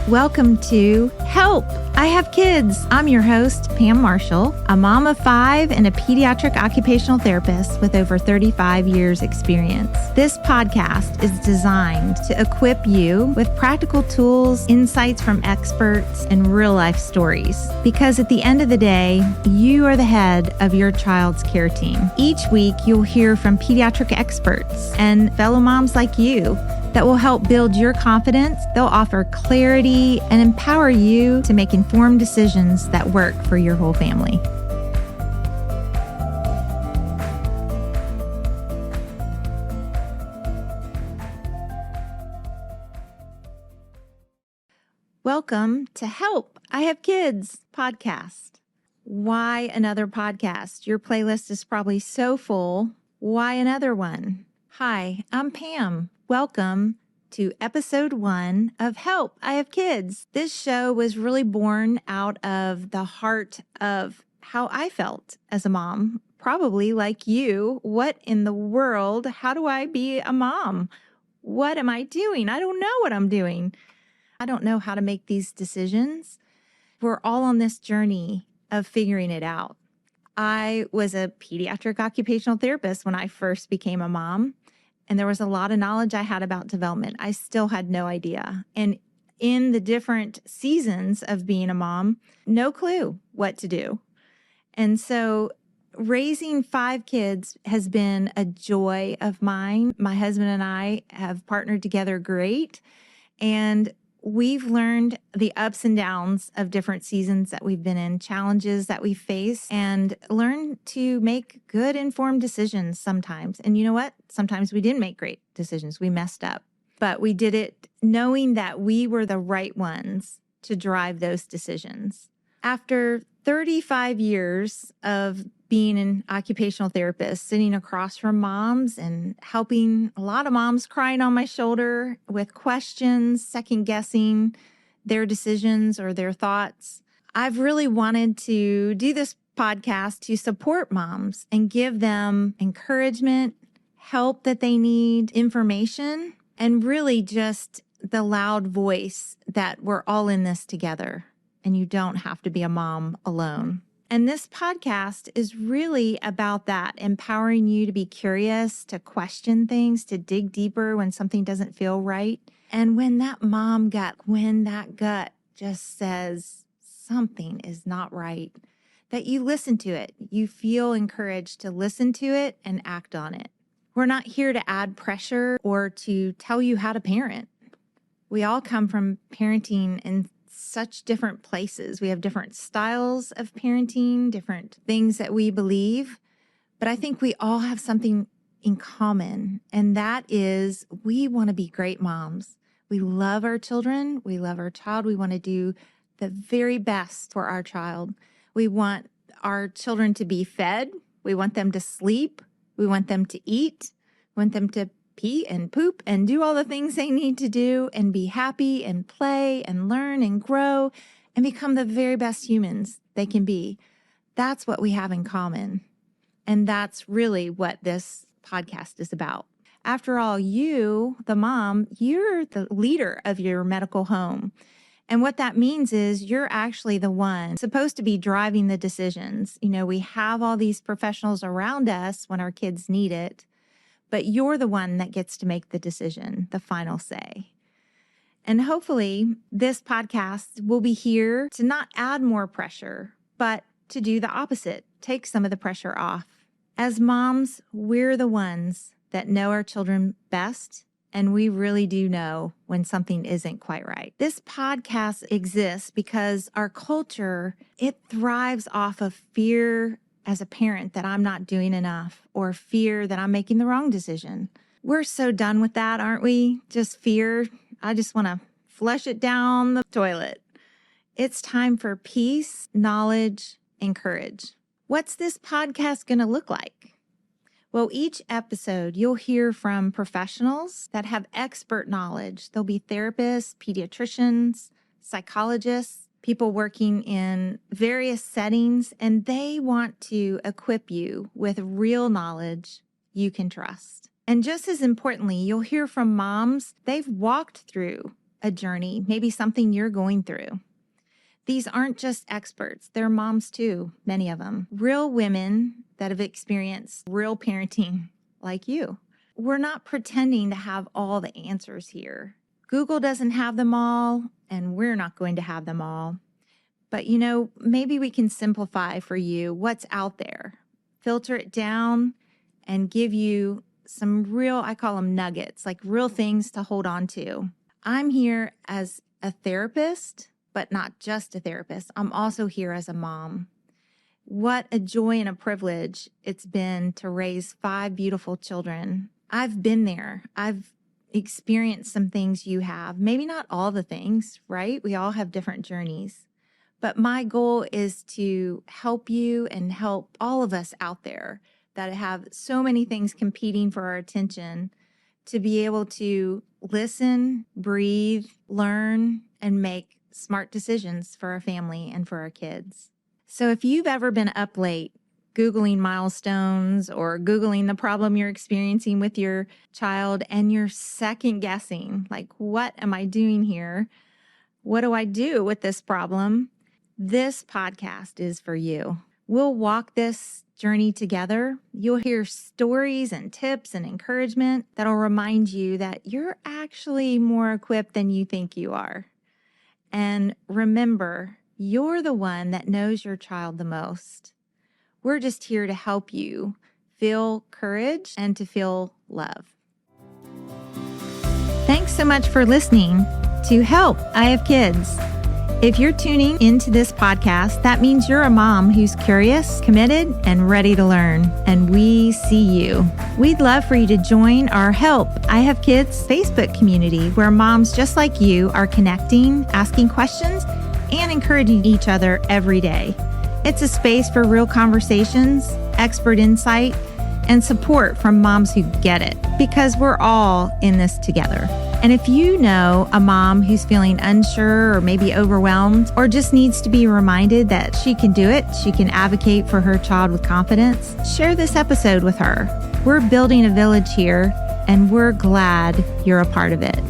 Welcome to Help, I Have Kids. I'm your host, Pam Marshall, a mom of 5 and a pediatric occupational therapist with over 35 years experience. This podcast is designed to equip you with practical tools, insights from experts, and real life stories. Because at the end of the day, you are the head of your child's care team. Each week, you'll hear from pediatric experts and fellow moms like you that will help build your confidence. They'll offer clarity and empower you to make informed decisions that work for your whole family. Welcome to Help, I Have Kids podcast. Why another podcast? Your playlist is probably so full. Why another one? Hi, I'm Pam. Welcome to episode 1 of Help, I Have Kids. This show was really born out of the heart of how I felt as a mom, probably like you. What in the world? How do I be a mom? What am I doing? I don't know what I'm doing. I don't know how to make these decisions. We're all on this journey of figuring it out. I was a pediatric occupational therapist when I first became a mom. And there was a lot of knowledge I had about development. I still had no idea. And in the different seasons of being a mom, no clue what to do. And so raising 5 kids has been a joy of mine. My husband and I have partnered together great. And we've learned the ups and downs of different seasons that we've been in, challenges that we face, and learned to make good informed decisions sometimes. And you know what? Sometimes we didn't make great decisions. We messed up, but we did it knowing that we were the right ones to drive those decisions. After 35 years of being an occupational therapist, sitting across from moms and helping a lot of moms crying on my shoulder with questions, second guessing their decisions or their thoughts, I've really wanted to do this podcast to support moms and give them encouragement, help that they need, information, and really just the loud voice that we're all in this together and you don't have to be a mom alone. And this podcast is really about that, empowering you to be curious, to question things, to dig deeper when something doesn't feel right. And when that gut just says something is not right, that you listen to it. You feel encouraged to listen to it and act on it. We're not here to add pressure or to tell you how to parent. We all come from parenting in such different places. We have different styles of parenting, different things that we believe, but I think we all have something in common, and that is we want to be great moms. We love our children. We love our child. We want to do the very best for our child. We want our children to be fed. We want them to sleep. We want them to eat. We want them to pee and poop and do all the things they need to do and be happy and play and learn and grow and become the very best humans they can be. That's what we have in common. And that's really what this podcast is about. After all, you, the mom, you're the leader of your medical home. And what that means is you're actually the one supposed to be driving the decisions. You know, we have all these professionals around us when our kids need it, but you're the one that gets to make the decision, the final say. And hopefully this podcast will be here to not add more pressure, but to do the opposite, take some of the pressure off. As moms, we're the ones that know our children best, and we really do know when something isn't quite right. This podcast exists because our culture, it thrives off of fear as a parent that I'm not doing enough, or fear that I'm making the wrong decision. We're so done with that, aren't we? Just fear. I just want to flush it down the toilet. It's time for peace, knowledge, and courage. What's this podcast going to look like? Well, each episode you'll hear from professionals that have expert knowledge. There'll be therapists, pediatricians, psychologists, people working in various settings, and they want to equip you with real knowledge you can trust. And just as importantly, you'll hear from moms. They've walked through a journey, maybe something you're going through. These aren't just experts. They're moms too, many of them. Real women that have experienced real parenting like you. We're not pretending to have all the answers here. Google doesn't have them all, and we're not going to have them all. But maybe we can simplify for you what's out there, filter it down, and give you some real, I call them nuggets, like real things to hold on to. I'm here as a therapist, but not just a therapist. I'm also here as a mom. What a joy and a privilege it's been to raise 5 beautiful children. I've been there. I've experienced some things you have. Maybe not all the things, right? We all have different journeys. But my goal is to help you and help all of us out there that have so many things competing for our attention to be able to listen, breathe, learn, and make smart decisions for our family and for our kids. So if you've ever been up late Googling milestones or Googling the problem you're experiencing with your child and you're second guessing, like, what am I doing here? What do I do with this problem? This podcast is for you. We'll walk this journey together. You'll hear stories and tips and encouragement that'll remind you that you're actually more equipped than you think you are. And remember, you're the one that knows your child the most. We're just here to help you feel courage and to feel love. Thanks so much for listening to Help, I Have Kids. If you're tuning into this podcast, that means you're a mom who's curious, committed, and ready to learn. And we see you. We'd love for you to join our Help, I Have Kids Facebook community, where moms just like you are connecting, asking questions, and encouraging each other every day. It's a space for real conversations, expert insight, and support from moms who get it, because we're all in this together. And if you know a mom who's feeling unsure or maybe overwhelmed or just needs to be reminded that she can do it, she can advocate for her child with confidence, share this episode with her. We're building a village here, and we're glad you're a part of it.